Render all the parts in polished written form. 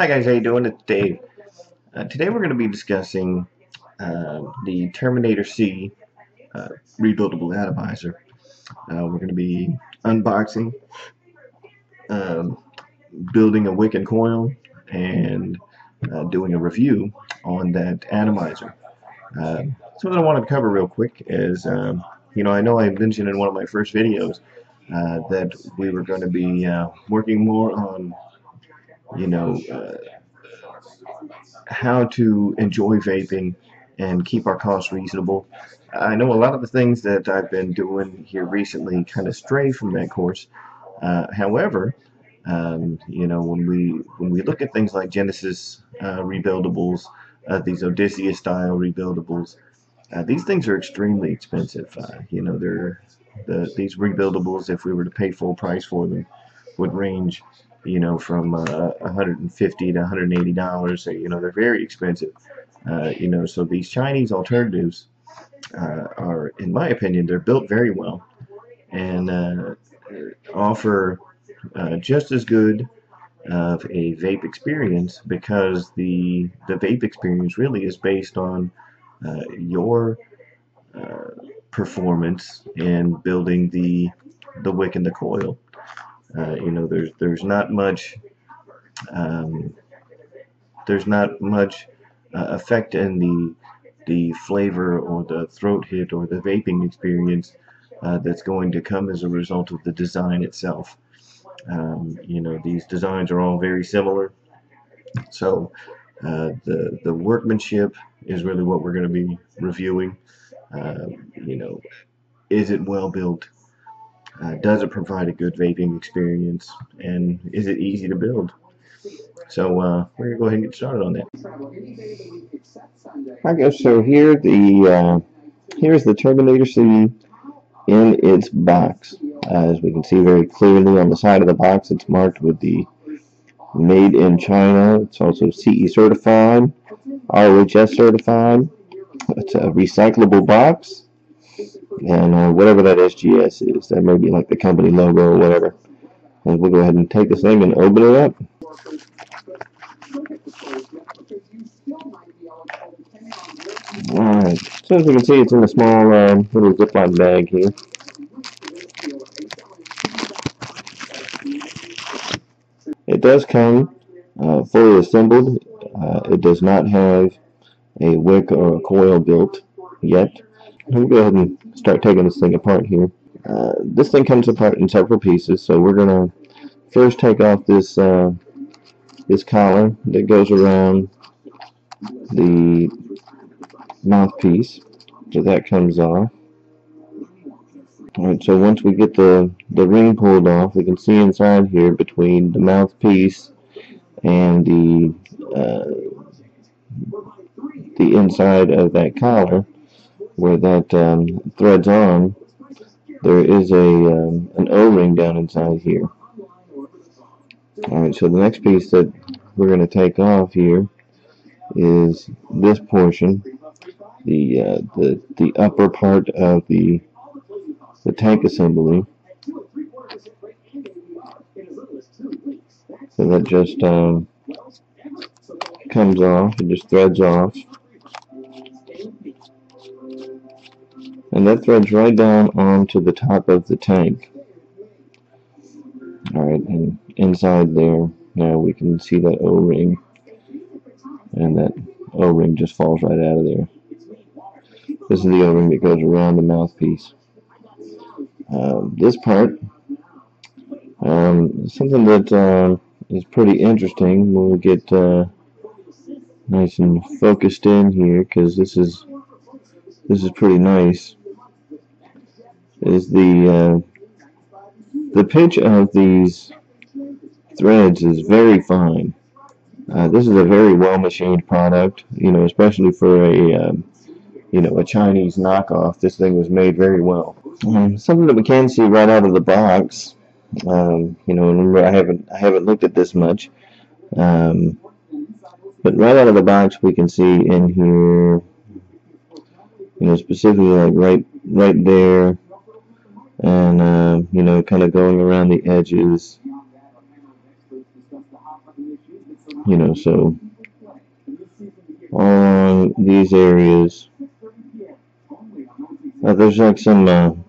Hi guys, how you doing? It's Dave. Today we're going to be discussing the Terminator C uh, Rebuildable Atomizer. We're going to be unboxing, um, building a wick and coil, and doing a review on that atomizer. Something I wanted to cover real quick is, I know I mentioned in one of my first videos that we were going to be working more on, you know, uh, how to enjoy vaping and keep our costs reasonable. I know a lot of the things that I've been doing here recently kind of stray from that course. However, when we look at things like Genesis rebuildables, these Odysseus style rebuildables, these things are extremely expensive. These rebuildables, if we were to pay full price for them, would range, from $150 to $180. So, they're very expensive. So these Chinese alternatives are, in my opinion, they're built very well and offer just as good of a vape experience, because the vape experience really is based on your performance in building the wick and the coil. There's not much um, effect in the flavor or the throat hit or the vaping experience that's going to come as a result of the design itself. These designs are all very similar, so the workmanship is really what we're going to be reviewing. Uh, you know, is it well built? Does it provide a good vaping experience? And is it easy to build? So we're gonna go ahead and get started on that. Okay, so here's the Terminator C in its box. As we can see very clearly on the side of the box, it's marked with the Made in China. It's also CE certified, ROHS certified. It's a recyclable box. And whatever that SGS is, that may be like the company logo or whatever. And we'll go ahead and take this thing and open it up. Alright, so as we can see, it's in a small little Ziploc bag here. It does come fully assembled. It does not have a wick or a coil built yet. We'll go ahead and start taking this thing apart here. This thing comes apart in several pieces, so we're gonna first take off this this collar that goes around the mouthpiece. So that comes off. Alright, so once we get the ring pulled off, we can see inside here between the mouthpiece and the inside of that collar, where that threads on, there is an O-ring down inside here. Alright, so the next piece that we're going to take off here is this portion, the upper part of the tank assembly. So that just comes off, it just threads off. And that threads right down onto the top of the tank. Alright, and inside there, now we can see that O-ring. And that O-ring just falls right out of there. This is the O-ring that goes around the mouthpiece. This part, something that is pretty interesting when we get nice and focused in here, because this is pretty nice, is the pitch of these threads is very fine. This is a very well machined product, especially for a Chinese knockoff. This thing was made very well. Something that we can see right out of the box, remember I haven't looked at this much, but right out of the box we can see in here, specifically like right there, and kind of going around the edges. You know, so all along these areas, there's like some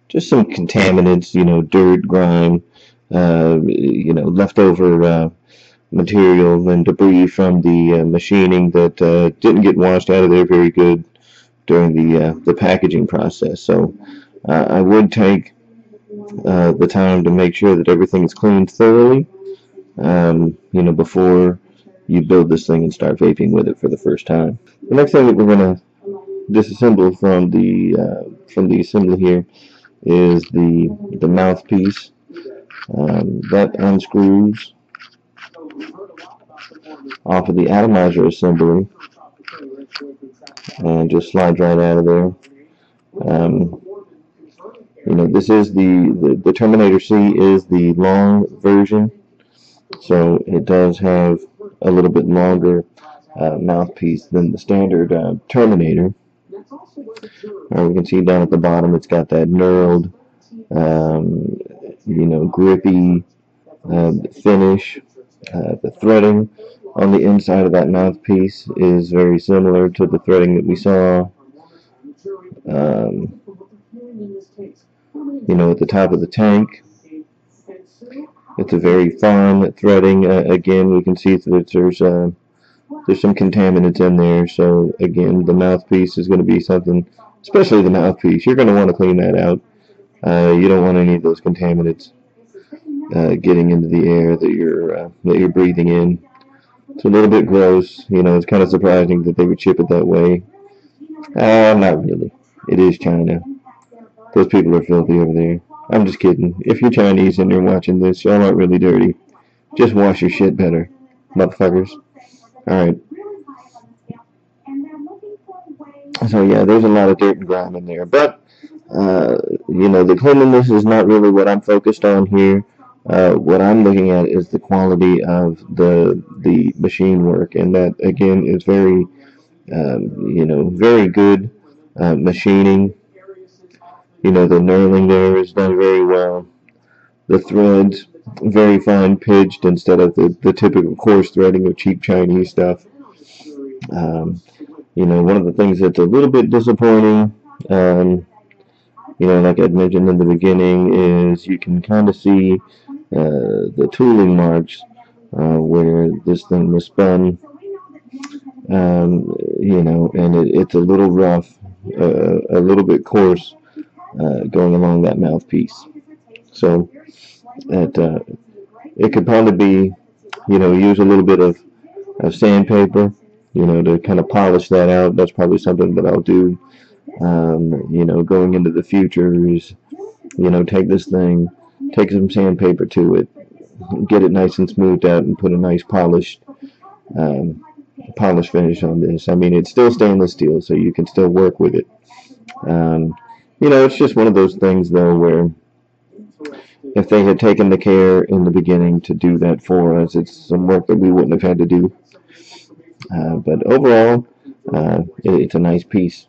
just some contaminants, you know, dirt, grime, you know, leftover material and debris from the machining that didn't get washed out of there very good during the packaging process. So I would take the time to make sure that everything is cleaned thoroughly, you know, before you build this thing and start vaping with it for the first time. The next thing that we're going to disassemble from the assembly here is the mouthpiece. That unscrews off of the Atomizer Assembly and just slides right out of there. You know, this is the Terminator C is the long version, so it does have a little bit longer mouthpiece than the standard Terminator. We can see down at the bottom it's got that knurled, you know, grippy finish. The threading on the inside of that mouthpiece is very similar to the threading that we saw, you know, at the top of the tank. It's a very fine threading. Again, we can see that there's some contaminants in there. So again, the mouthpiece is going to be something, especially the mouthpiece. You're going to want to clean that out. You don't want any of those contaminants getting into the air that you're breathing in. It's a little bit gross. You know, it's kind of surprising that they would ship it that way. Not really. It is China. Those people are filthy over there. I'm just kidding. If you're Chinese and you're watching this, y'all aren't really dirty. Just wash your shit better, motherfuckers. Alright. So yeah, there's a lot of dirt and grime in there. But, you know, the cleanliness is not really what I'm focused on here. What I'm looking at is the quality of the machine work. And that, again, is very, you know, very good machining. You know, the knurling there is done very well. The threads, very fine pitched instead of the typical coarse threading of cheap Chinese stuff. You know, one of the things that's a little bit disappointing, you know, like I'd mentioned in the beginning, is you can kind of see the tooling marks where this thing was spun, you know, and it's a little rough, a little bit coarse going along that mouthpiece. So it could probably be, you know, use a little bit of sandpaper, you know, to kind of polish that out. That's probably something that I'll do, you know, going into the future is, you know, take this thing, take some sandpaper to it, get it nice and smoothed out, and put a nice polished finish on this. I mean, it's still stainless steel, so you can still work with it. You know, it's just one of those things, though, where if they had taken the care in the beginning to do that for us, it's some work that we wouldn't have had to do. But overall, it's a nice piece.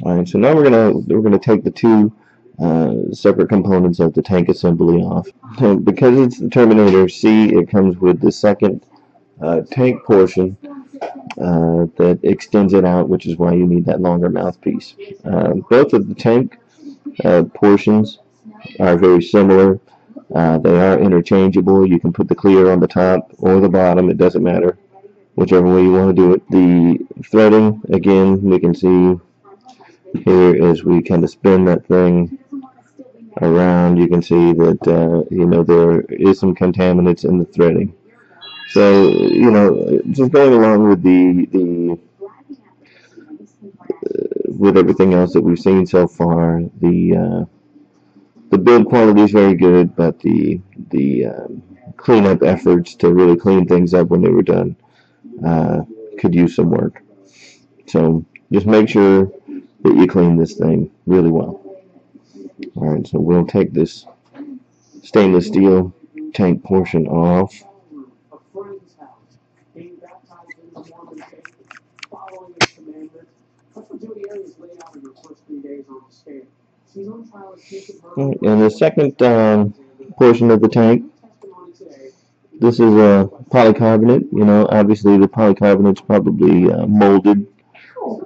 All right, so now we're gonna take the two separate components of the tank assembly off. So because it's the Terminator C, it comes with the second tank portion that extends it out, which is why you need that longer mouthpiece. Both of the tank portions are very similar. They are interchangeable. You can put the clear on the top or the bottom. It doesn't matter, whichever way you want to do it. The threading, again, we can see here as we kind of spin that thing around, you can see that, you know, there is some contaminants in the threading. So, you know, just going along with with everything else that we've seen so far, the build quality is very good, but the cleanup efforts to really clean things up when they were done could use some work. So just make sure that you clean this thing really well. Alright, so we'll take this stainless steel tank portion off. And the second portion of the tank, this is polycarbonate. You know, obviously the polycarbonate's probably molded.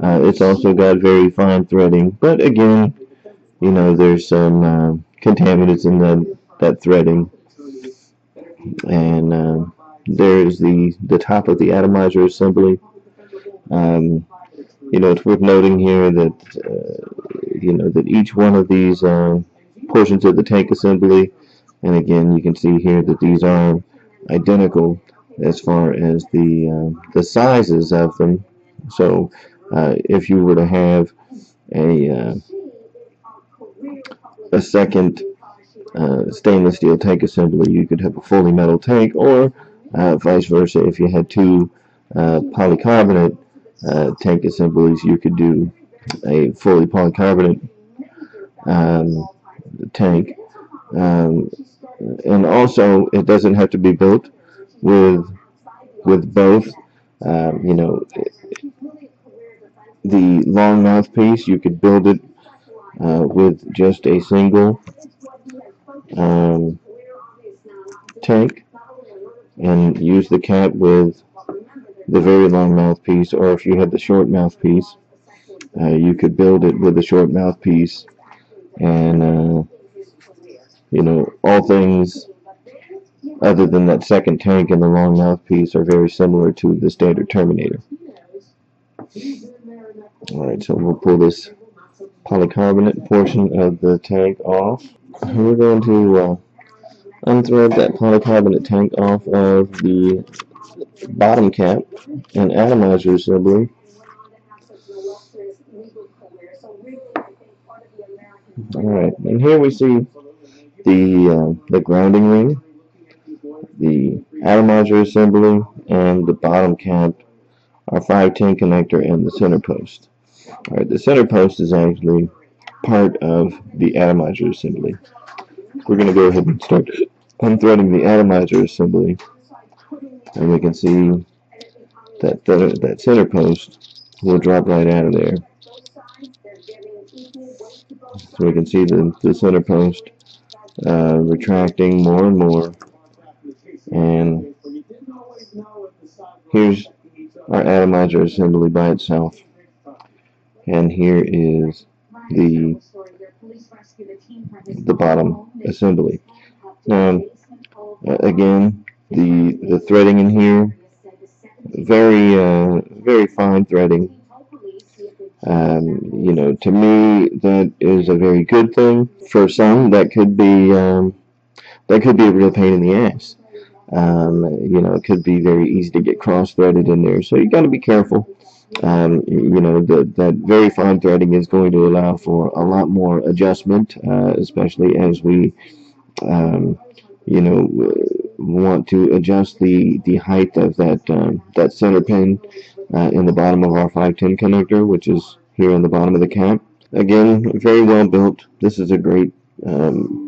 It's also got very fine threading, but again, you know, there's some contaminants in that threading. And there's the top of the atomizer assembly. Um, you know, it's worth noting here that you know that each one of these portions of the tank assembly, and again, you can see here that these are identical as far as the sizes of them. So, if you were to have a second stainless steel tank assembly, you could have a fully metal tank, or vice versa. If you had two polycarbonate tank assemblies, you could do a fully polycarbonate tank. Um, and also, it doesn't have to be built with both. You know, the long mouthpiece, you could build it with just a single tank and use the cap with the very long mouthpiece, or if you had the short mouthpiece, you could build it with the short mouthpiece. And you know, all things other than that second tank and the long mouthpiece are very similar to the standard Terminator. Alright, so we'll pull this polycarbonate portion of the tank off. We're going to unthread that polycarbonate tank off of the bottom cap and atomizer assembly. Alright, and here we see the grounding ring, the atomizer assembly, and the bottom cap, our 510 connector, and the center post. Alright, the center post is actually part of the atomizer assembly. We're going to go ahead and start unthreading the atomizer assembly, and we can see that that center post will drop right out of there. So we can see the center post retracting more and more, and here's our atomizer assembly by itself, and here is the bottom assembly. Now, again, the threading in here, very fine threading. You know, to me, that is a very good thing. For some, that could be a real pain in the ass. You know, it could be very easy to get cross-threaded in there, so you got to be careful. You know, that very fine threading is going to allow for a lot more adjustment, especially as we, you know, want to adjust the height of that center pin in the bottom of our 510 connector, which is here on the bottom of the cap. Again, very well built. This is a great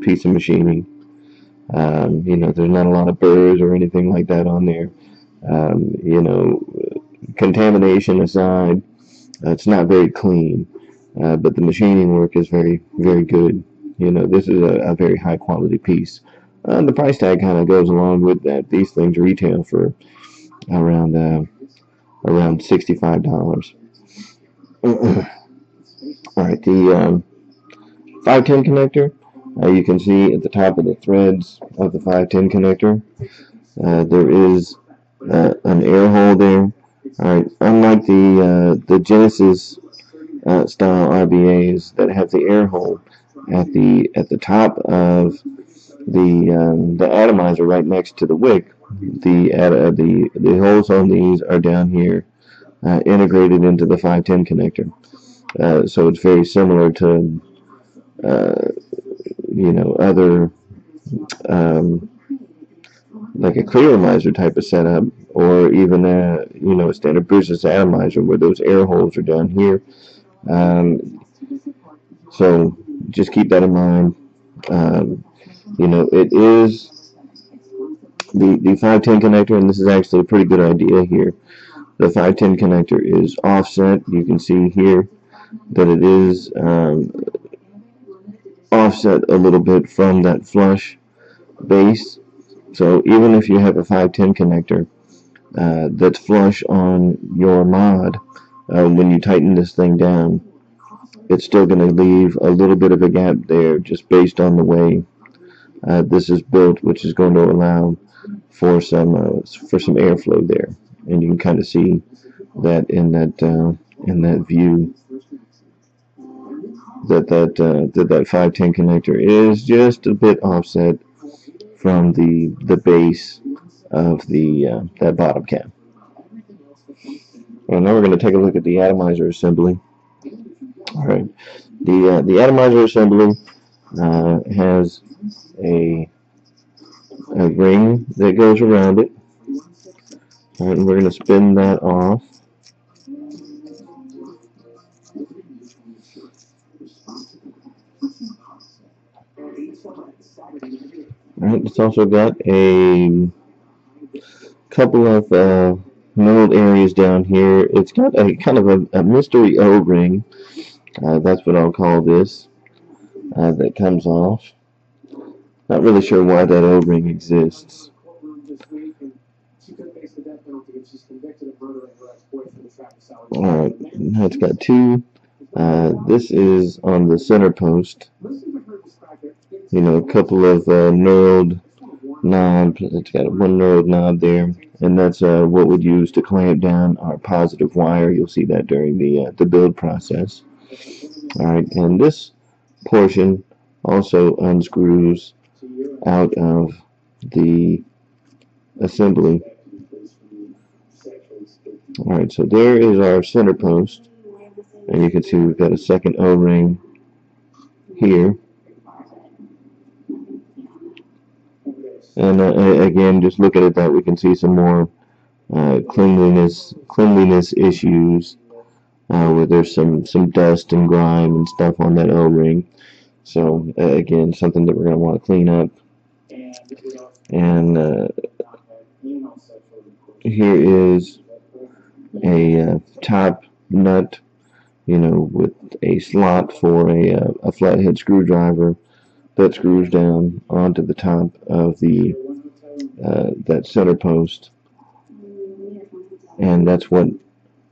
piece of machining. You know, there's not a lot of burrs or anything like that on there. You know, contamination aside, it's not very clean, but the machining work is very, very good. You know, this is a very high quality piece. The price tag kind of goes along with that. These things retail for around $65. Alright, the 510 connector, you can see at the top of the threads of the 510 connector, there is an air hole there. Alright, unlike the Genesis style RBAs that have the air hole at the top of the atomizer right next to the wick, the holes on these are down here, integrated into the 510 connector. So it's very similar to you know, other like a clearomizer type of setup, or even you know, a standard business atomizer where those air holes are down here. So just keep that in mind. You know, it is the 510 connector, and this is actually a pretty good idea here. The 510 connector is offset. You can see here that it is offset a little bit from that flush base, So even if you have a 510 connector that's flush on your mod, when you tighten this thing down, it's still going to leave a little bit of a gap there just based on the way this is built, which is going to allow for some airflow there, and you can kind of see that in that view that 510 connector is just a bit offset from the base of the that bottom cap. And now we're going to take a look at the atomizer assembly. All right, the atomizer assembly has a ring that goes around it. All right, and we're going to spin that off. All right, it's also got a couple of milled areas down here. It's got a kind of a mystery O-ring. That's what I'll call this. That comes off. Not really sure why that O-ring exists. Alright, now it's got two. This is on the center post. You know, a couple of knurled knobs. It's got one knurled knob there, and that's what we'd use to clamp down our positive wire. You'll see that during the build process. Alright, and this portion also unscrews out of the assembly. Alright, so there is our center post, and you can see we've got a second O-ring here. And again, just looking at that, we can see some more cleanliness issues where there's some dust and grime and stuff on that O-ring. So again, something that we're going to want to clean up. And here is a top nut, you know, with a slot for a flathead screwdriver that screws down onto the top of the that center post, and that's what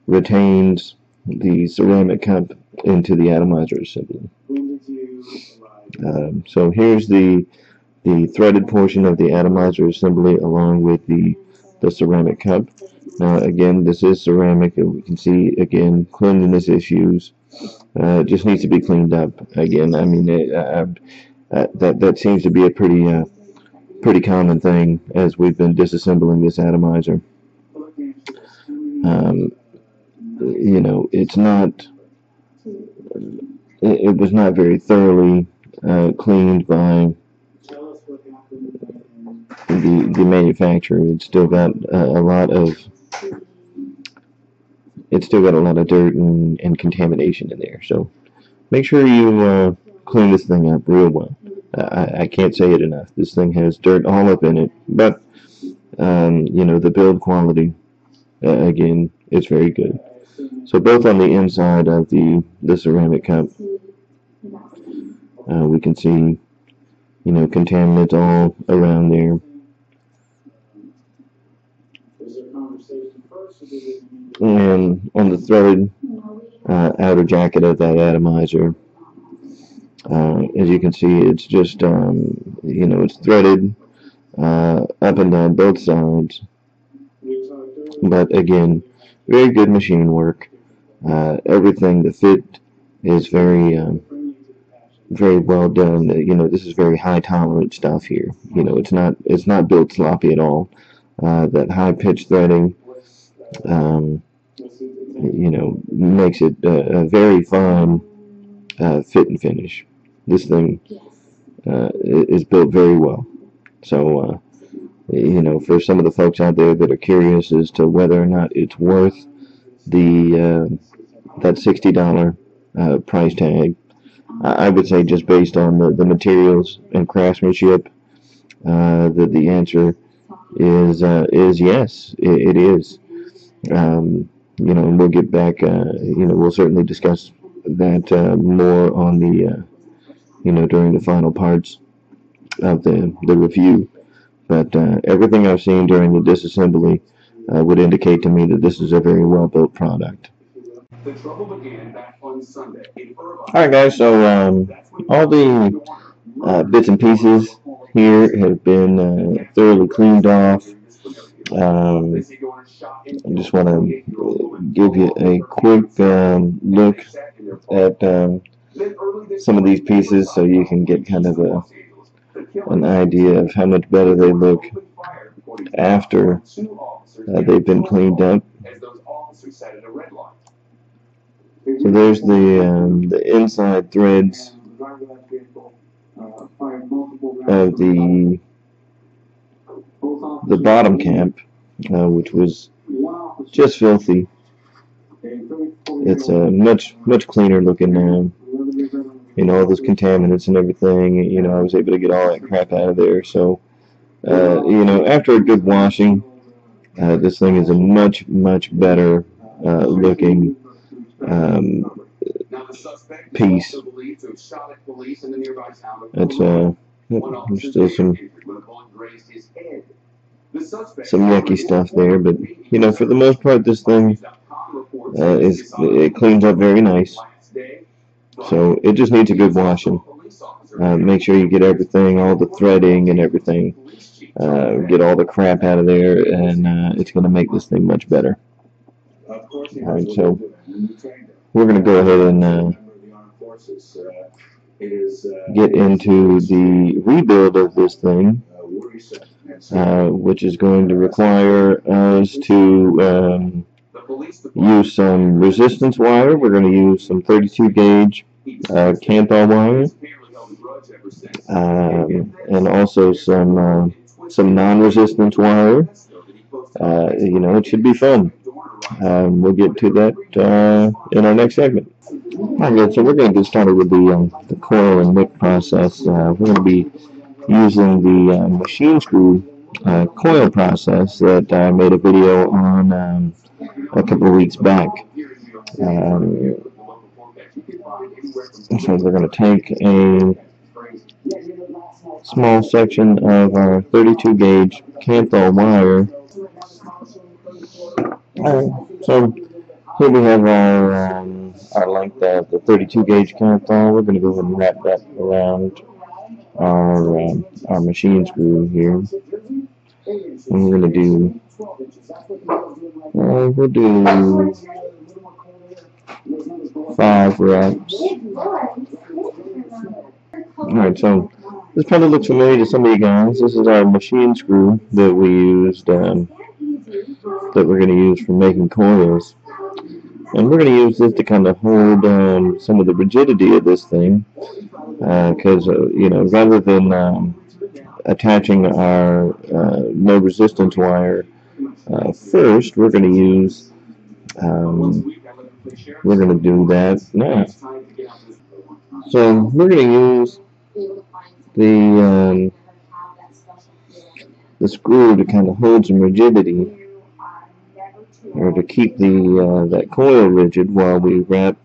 retains the ceramic cup into the atomizer assembly. So here's the threaded portion of the atomizer assembly along with the ceramic cup. Now again, this is ceramic, and we can see again cleanliness issues. Just needs to be cleaned up. Again, I mean that seems to be a pretty common thing as we've been disassembling this atomizer. You know, it was not very thoroughly cleaned by the manufacturer. It's still got a lot of dirt and contamination in there. So make sure you clean this thing up real well. I can't say it enough. This thing has dirt all up in it, but you know, the build quality again, it's very good. So both on the inside of the ceramic cup, we can see, you know, contaminants all around there. And on the threaded outer jacket of that atomizer, as you can see, it's just you know, it's threaded up and down both sides, but again, very good machine work. Everything, the fit is very well done. You know, this is very high tolerance stuff here. You know, it's not built sloppy at all. That high pitch threading, you know, makes it a very fine fit and finish. This thing is built very well. So you know, for some of the folks out there that are curious as to whether or not it's worth the that $60 price tag, I would say just based on the materials and craftsmanship, that the answer is yes, it is. You know, we'll get back. You know, we'll certainly discuss that more on the you know, during the final parts of the review. but everything I've seen during the disassembly would indicate to me that this is a very well built product. Alright guys, so all the bits and pieces here have been thoroughly cleaned off. I just want to give you a quick look at some of these pieces so you can get kind of an idea of how much better they look after they've been cleaned up. So there's the inside threads of the bottom cap, which was just filthy. It's much cleaner looking now. You know, all those contaminants and everything. You know, I was able to get all that crap out of there. So, you know, after a good washing, this thing is a much better looking piece. It's there's still some yucky stuff there, but you know, for the most part, this thing it cleans up very nice. So it just needs a good washing. Make sure you get everything, all the threading and everything, get all the crap out of there, and it's going to make this thing much better. Alright, so we're going to go ahead and get into the rebuild of this thing, which is going to require us to use some resistance wire. We're going to use some 32 gauge Kanthal wire, and also some non-resistance wire. You know, it should be fun. We'll get to that in our next segment. Alright, so we're going to get started with the coil and wick process. We're going to be using the machine screw coil process that I made a video on a couple of weeks back. So we're going to take a small section of our 32 gauge Kanthal wire. So here we have our length of the 32 gauge Kanthal. We're going to go ahead and wrap that around our machine screw here. And we're going to do we'll do 5 wraps. Alright, so this probably looks familiar to some of you guys. This is our machine screw that we used, that we're going to use for making coils. And we're going to use this to kind of hold some of the rigidity of this thing, because, you know, rather than attaching our no resistance wire first, we're going to use, we're going to do that now. So we're going to use the screw to kind of hold some rigidity, or to keep that coil rigid while we wrap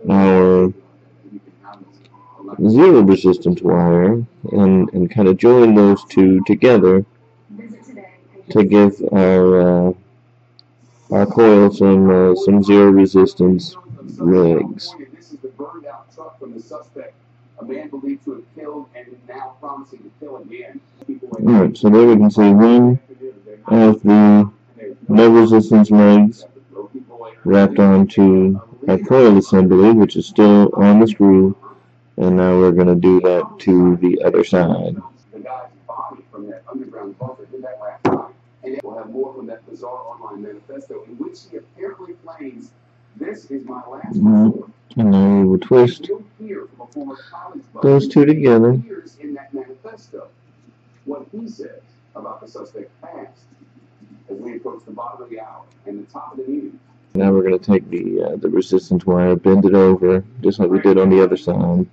our zero resistance wire and kind of join those two together to give our coil some zero resistance legs. Alright, so there we can see one of the no resistance legs wrapped onto our coil assembly, which is still on the screw, and now we're going to do that to the other side. We'll have more from that bizarre online manifesto in which he apparently claims this is my last resort. And now we will twist those two together. In that manifesto, what he says about the suspect's past as we approach the bottom of the hour and the top of the news. Now we're going to take the resistance wire, bend it over, just like we did on the other side,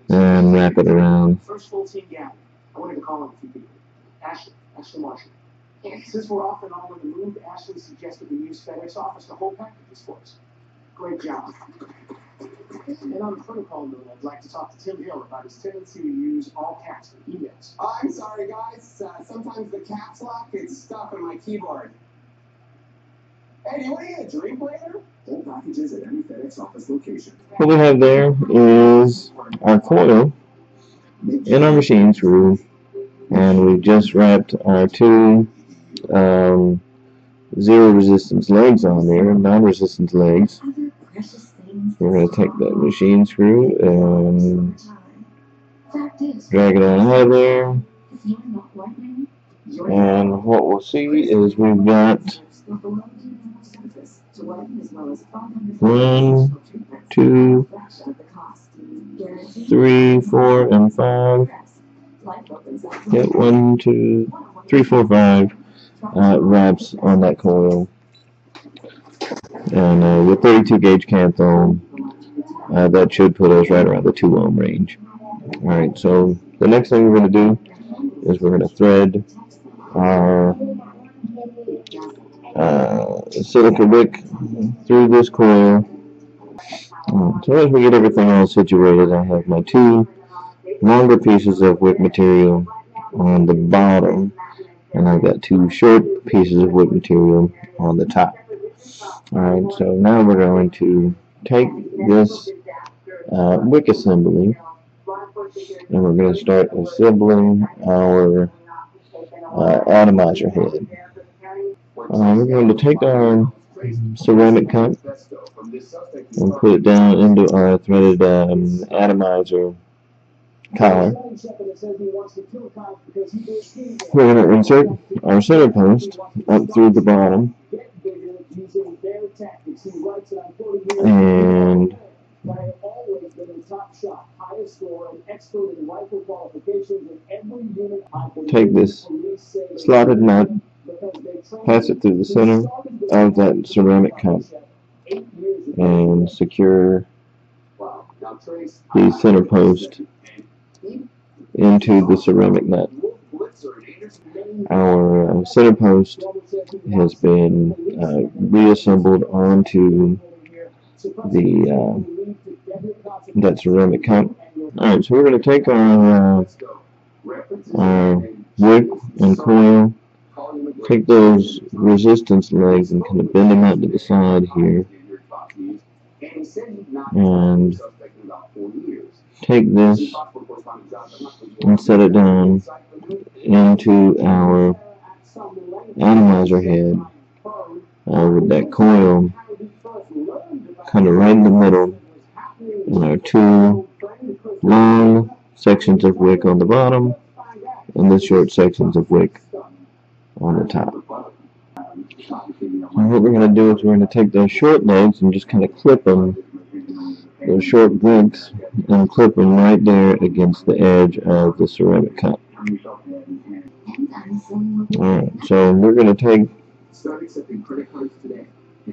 and wrap it around. First full team gap. I wanted to call on a few people. Ashley Marshall. Since we're off and on the move, Ashley suggested we use FedEx office to hold packages for us. Great job. And on the protocol note, I'd like to talk to Tim Hill about his tendency to use all caps for emails. Oh, I'm sorry, guys. Sometimes the caps lock gets stuck on my keyboard. Hey, do you want to get a drink later? All packages at any FedEx office location. What we have there is our coil and our machine screw, and we just wrapped our two zero resistance legs on there, non-resistance legs. We're going to take that machine screw and drag it on out of there, and what we'll see is we've got 1, 2, 3, 4, and 5. Yep, 1, 2, 3, 4, 5 wraps on that coil. And with 32 gauge cathode, that should put us right around the 2 ohm range. Alright, so the next thing we're going to do is we're going to thread our silica wick through this coil. So as we get everything all situated, I have my 2 longer pieces of wick material on the bottom, and I've got 2 short pieces of wick material on the top. Alright, so now we're going to take this wick assembly, and we're going to start assembling our atomizer head. We're going to take our ceramic cup and put it down into our threaded atomizer collar. We're going to insert our center post up through the bottom, and take this slotted nut, pass it through the center of that ceramic cup, and secure the center post into the ceramic nut. Our center post has been reassembled onto that ceramic cup. Alright, so we're going to take our wick and coil, take those resistance legs and kind of bend them out to the side here, and take this and set it down into our atomizer head with that coil kind of right in the middle, and our 2 long sections of wick on the bottom and the short sections of wick on the top. And what we're going to do is we're going to take those short legs and just kind of clip them, those short wicks, and clip them right there against the edge of the ceramic cup. Alright, so we're going to take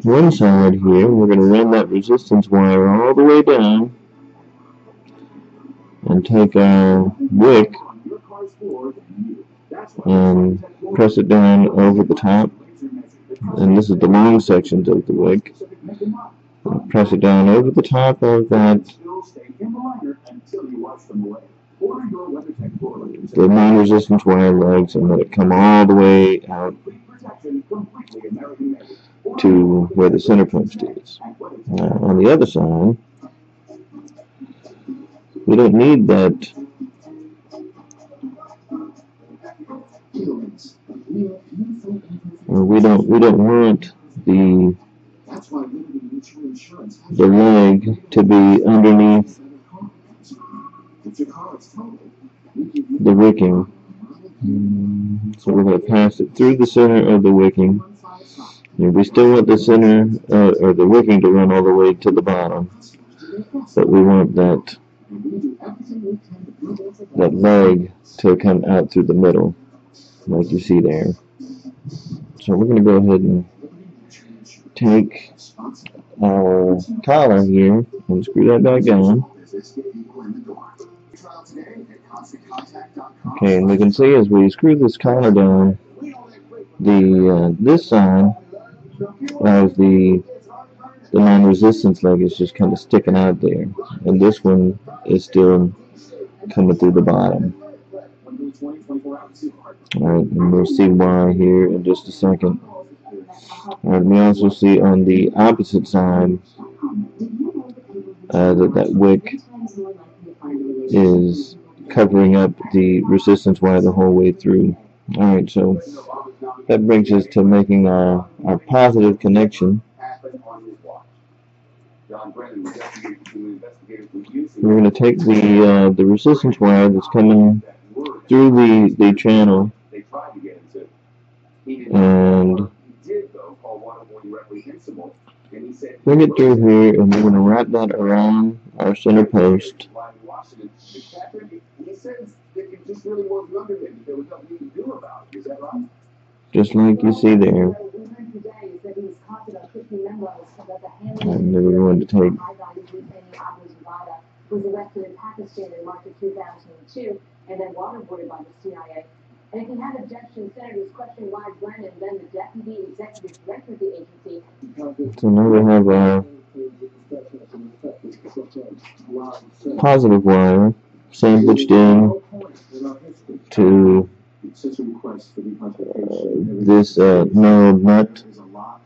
one side here, we're going to run that resistance wire all the way down, and take our wick and press it down over the top, and this is the long sections of the wick. Press it down over the top of that, the non-resistance wire legs, and let it come all the way out to where the center post is. On the other side, we don't need that we don't want the leg to be underneath the wicking. So we're going to pass it through the center of the wicking. And we still want the center or the wicking to run all the way to the bottom, but we want that leg to come out through the middle, like you see there. So we're going to go ahead and take our collar here and screw that back down. Okay, and we can see as we screw this collar down, this side of the the non-resistance leg is just kind of sticking out there, and this one is still coming through the bottom. Alright, and we'll see why here in just a second. Alright, we also see on the opposite side that wick is covering up the resistance wire the whole way through. Alright, so that brings us to making our positive connection. We're going to take the resistance wire that's coming through the channel and bring it through here, and we're going to wrap that around our center post. Just like you see there. And then we're going to take was arrested in Pakistan in March of 2002 and then waterboarded by the CIA. And if he had objections, senators questioned why Brennan, then the deputy executive director of the agency. So now we have a positive wire sandwiched in to this narrow nut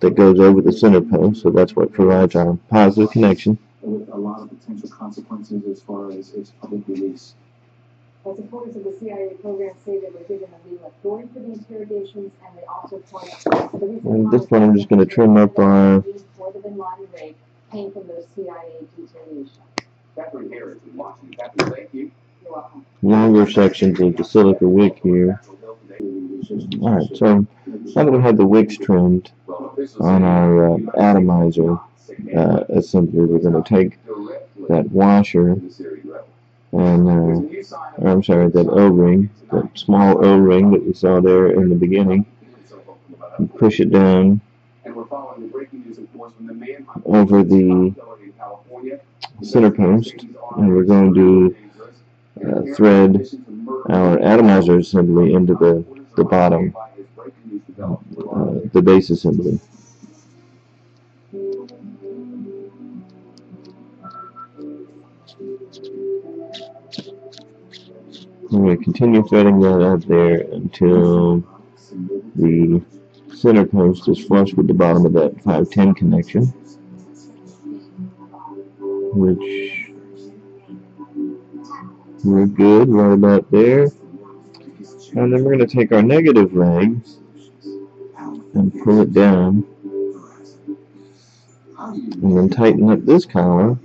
that goes over the center post, so that's what provides our positive connection. With a lot of potential consequences as far as its public release. Well, supporters of the CIA program say they were given a legal authority for the interrogations, and they also point to the reason. At this point, I'm just going to trim up our came from those CIA detainees. Longer sections of the silica wick here. Alright, so now that we have the wicks trimmed on our atomizer assembly, we're going to take that washer and, I'm sorry, that O-ring, that small O-ring that we saw there in the beginning, and push it down over the center post, and we're going to thread our atomizer assembly into the bottom, the base assembly. I'm going to continue threading that out there until the center post is flush with the bottom of that 510 connection, which we're good right about there. And then we're going to take our negative leg and pull it down, and then tighten up this collar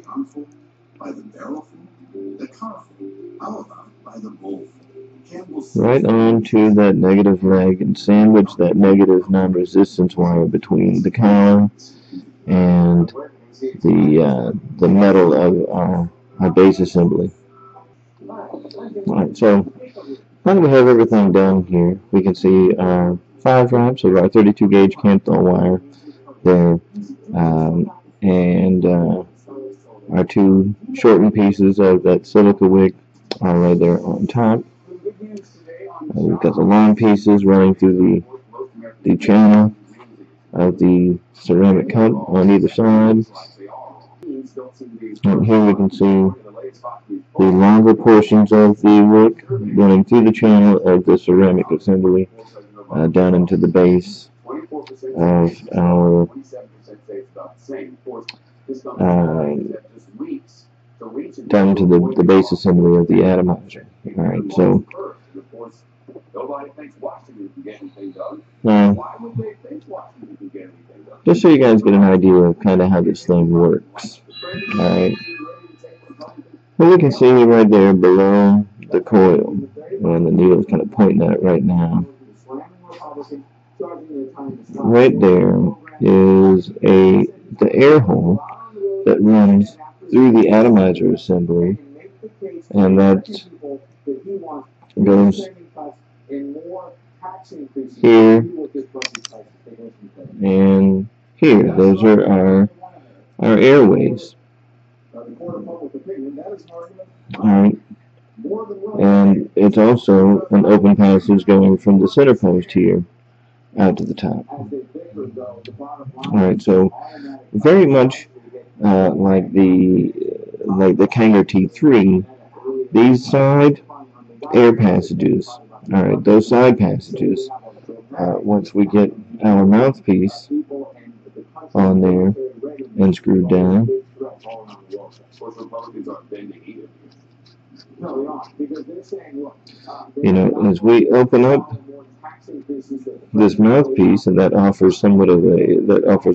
right onto that negative leg and sandwich that negative non-resistance wire between the collar and the metal of our base assembly. Alright, so now that we have everything down here, we can see our 5 wraps of our 32 gauge Canthol wire there, and our 2 shortened pieces of that silica wick are right there on top. We've got the long pieces running through the channel of the ceramic cup on either side. And here we can see the longer portions of the wick running through the channel of the ceramic assembly down into the base of our down into the base assembly of the atomizer. Alright, so now, just so you guys get an idea of kind of how this thing works. Alright, well, we can see right there below the coil, and the needle is kind of pointing at it right now. Right there is the air hole that runs through the atomizer assembly, and that goes here and here. Those are our airways. Alright, and it's also an open passage going from the center post here out to the top. Alright, so very much like the Kanger T3, these side air passages, alright, those side passages, once we get our mouthpiece on there and screwed down, as we open up this mouthpiece, and that offers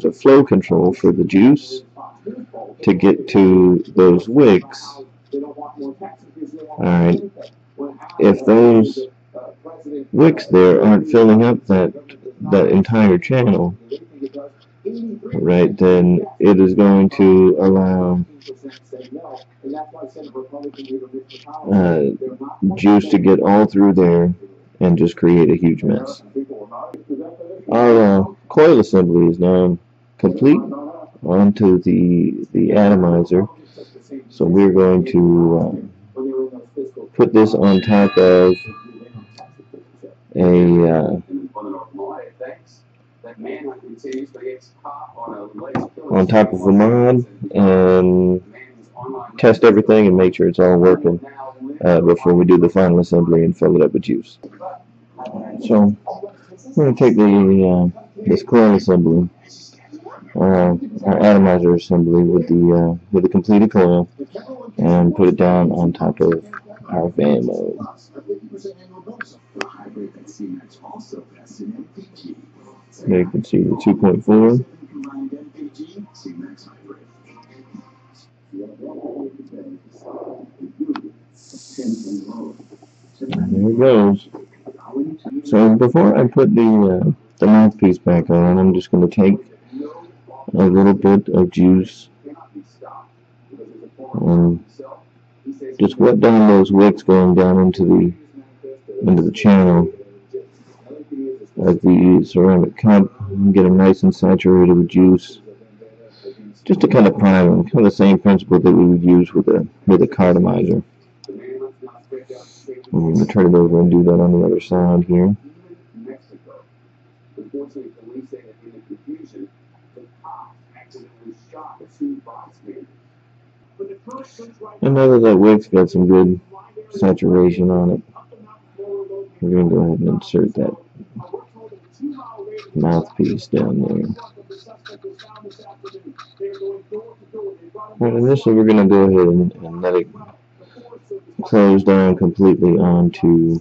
a flow control for the juice to get to those wicks. Alright, if those wicks there aren't filling up that entire channel, right, then it is going to allow juice to get all through there and just create a huge mess. Our coil assembly is now complete onto the atomizer, so we're going to put this on top of a mod and test everything and make sure it's all working before we do the final assembly and fill it up with juice. So we're going to take this coil assembly, our atomizer assembly with the completed coil, and put it down on top of our van mode. There you can see the 2.4. And there it goes. So before I put the mouthpiece back on, I'm just going to take a little bit of juice and just wet down those wicks going down into the channel of the ceramic cup and get them nice and saturated with juice, just to kind of prime them, kind of the same principle that we would use with a cartomizer. I'm going to turn it over and do that on the other side here. And now that wick's got some good saturation on it, we're going to go ahead and insert that mouthpiece down there. And initially we're going to go ahead and let it close down completely onto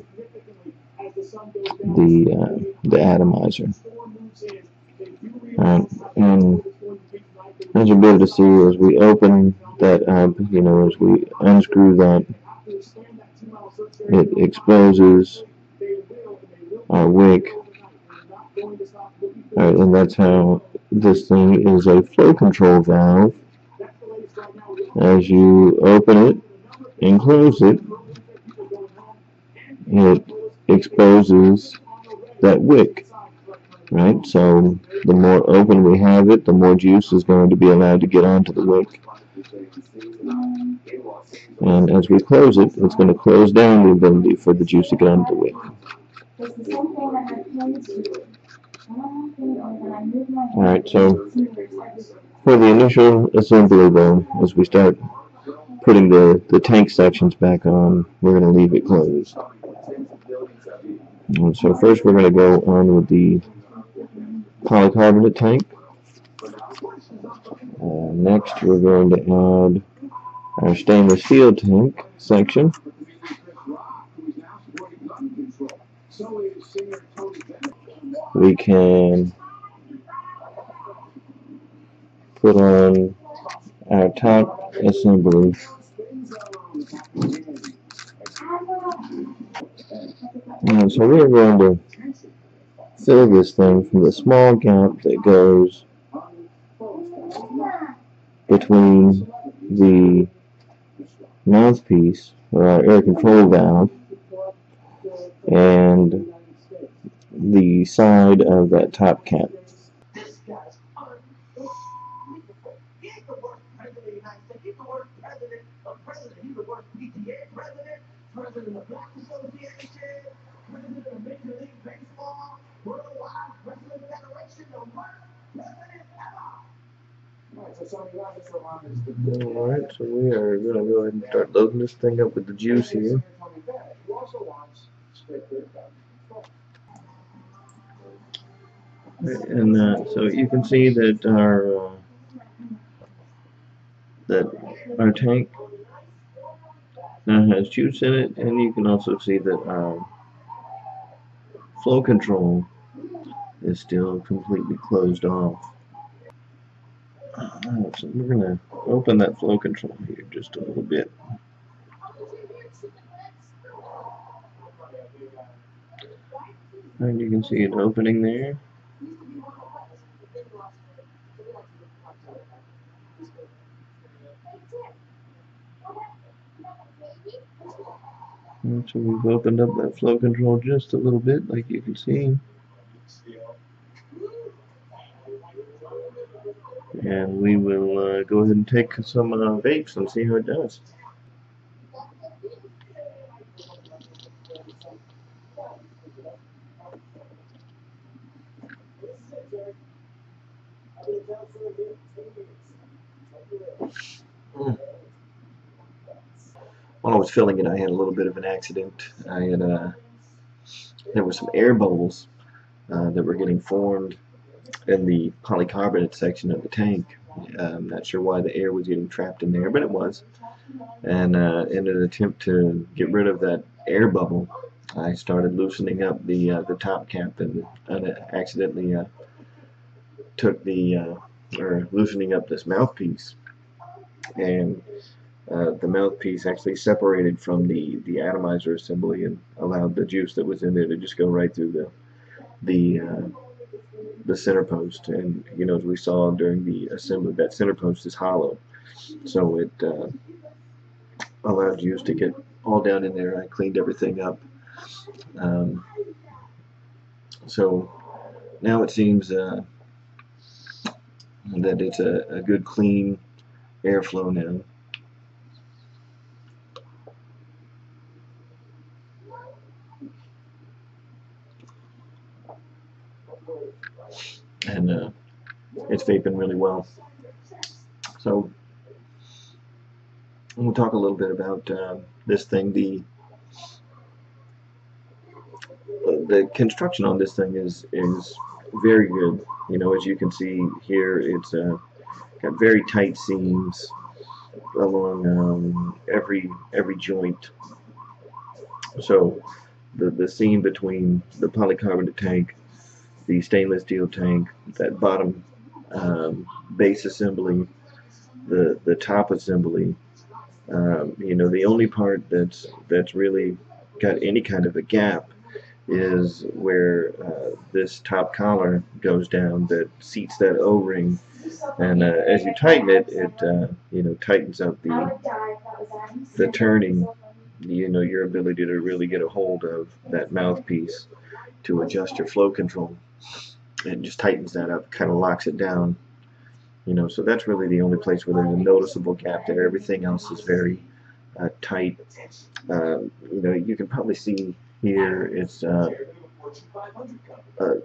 the atomizer. And as you'll be able to see, as we open that up, as we unscrew that, it exposes our wick. Alright, and that's how this thing is a flow control valve. As you open it and close it, it exposes that wick. Right, so the more open we have it, the more juice is going to be allowed to get onto the wick. And as we close it, it's going to close down the ability for the juice to get onto the wick. Alright, so for the initial assembly though, as we start putting the tank sections back on, we're going to leave it closed. And so first we're going to go on with the polycarbonate tank. Next we're going to add our stainless steel tank section. We can put on our top assembly. And so we're going to fill this thing from the small gap that goes between the mouthpiece, or our air control valve, and the side of that top cap. Alright, so we are going to go ahead and start loading this thing up with the juice here. And so you can see that our tank has juice in it, and you can also see that our flow control is still completely closed off. So we're going to open that flow control here just a little bit. And you can see it opening there. And so we've opened up that flow control just a little bit, like you can see. And we will go ahead and take some vapes and see how it does. While I was filling it, I had a little bit of an accident. There were some air bubbles that were getting formed in the polycarbonate section of the tank. I'm not sure why the air was getting trapped in there, but it was. And in an attempt to get rid of that air bubble, I started loosening up the top cap and accidentally took loosening up this mouthpiece, and the mouthpiece actually separated from the atomizer assembly and allowed the juice that was in there to just go right through the center post. And you know, as we saw during the assembly, that center post is hollow, so it allowed juice to get all down in there. I cleaned everything up. So now it seems that it's a good clean airflow now. And it's vaping really well. So we'll talk a little bit about this thing. The construction on this thing is very good. You know, as you can see here, it's got very tight seams along every joint. So the seam between the polycarbonate tank, the stainless steel tank, that bottom base assembly, the top assembly, you know, the only part that's really got any kind of a gap is where this top collar goes down that seats that O-ring, and as you tighten it, you know, tightens up the turning, you know, your ability to really get a hold of that mouthpiece to adjust your flow control. It just tightens that up, kind of locks it down. You know, so that's really the only place where there's a noticeable gap there. Everything else is very tight. You know, you can probably see here it's a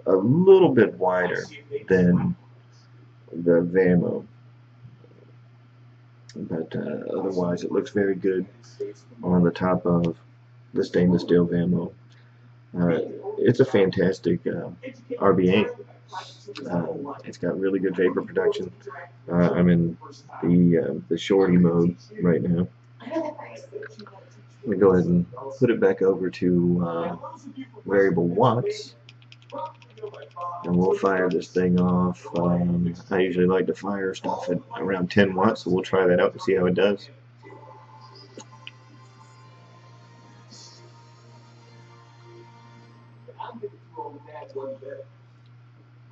little bit wider than the Vamo, but otherwise it looks very good on the top of the stainless steel Vamo. It's a fantastic RBA. It's got really good vapor production. I'm in the shorty mode right now. Let me go ahead and put it back over to variable watts, and we'll fire this thing off. I usually like to fire stuff at around 10 watts, so we'll try that out and see how it does.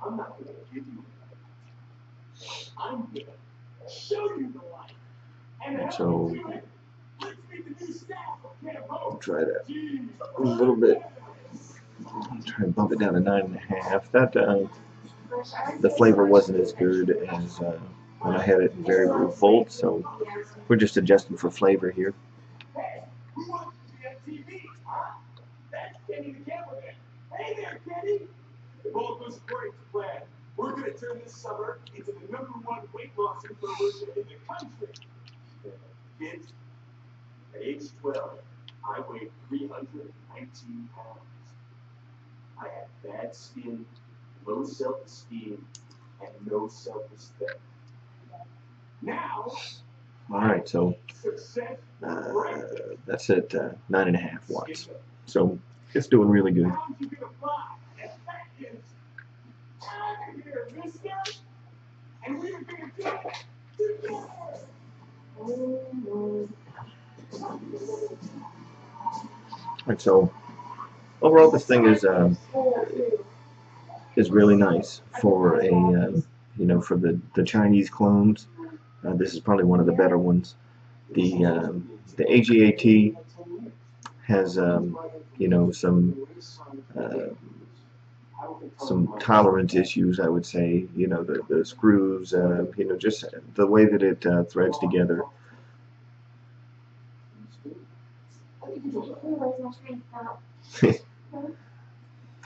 I'm not going to give you it. I'm going to show you the light. So I'll try that a little bit. I'll try and bump it down to 9.5. That the flavor wasn't as good as when I had it in variable volts, so we're just adjusting for flavor here. Hey there, Kenny. Hey there, Kenny. Both was great, Brad. We're going to turn this summer into the #1 weight loss infomercial in the country. Kids, at age 12, I weighed 319 pounds. I had bad skin, low self-esteem, and no self-respect. Now, All right, so success that's at 9.5 watts. So it's doing really good. pounds you can apply, and that is out of here, mister. And we're going to do it together. All right, so overall, this thing is really nice for a for the Chinese clones. This is probably one of the better ones. The AGAT has some tolerance issues, I would say. The screws, just the way that it threads together.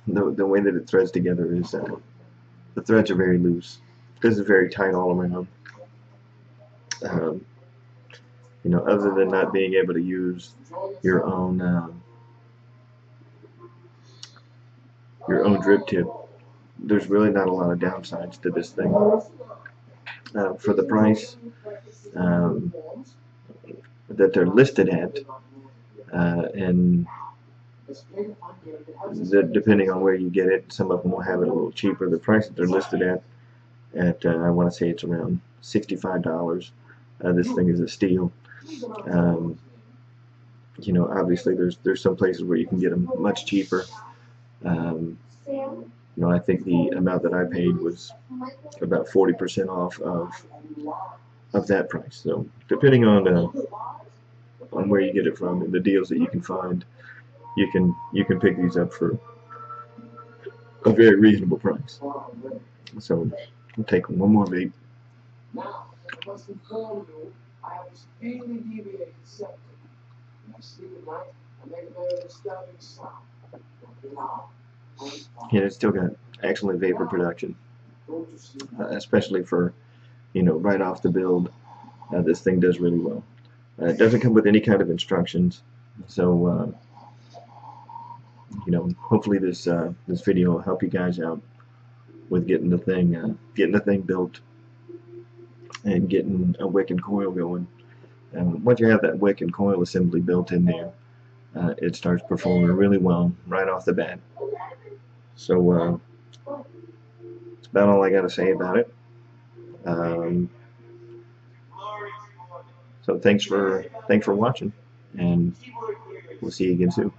The way that it threads together is the threads are very loose. This is very tight all around. Other than not being able to use your own drip tip, there's really not a lot of downsides to this thing. For the price that they're listed at, and depending on where you get it, some of them will have it a little cheaper. The price that they're listed at I want to say it's around $65. This thing is a steal. Obviously there's some places where you can get them much cheaper. I think the amount that I paid was about 40% off of that price. So depending on where you get it from and the deals that you can find, you can pick these up for a very reasonable price. So we'll take one more vape. Now, I must inform you, I have this daily deviated septum. When I sleep at night, I make a very disturbing sound. Yeah, it's still got excellent vapor production, especially for, right off the build. This thing does really well. It doesn't come with any kind of instructions, so hopefully this video will help you guys out with getting the thing built and getting a wick and coil going. And once you have that wick and coil assembly built in there, it starts performing really well right off the bat. So that's about all I got to say about it. So thanks for watching, and we'll see you again soon.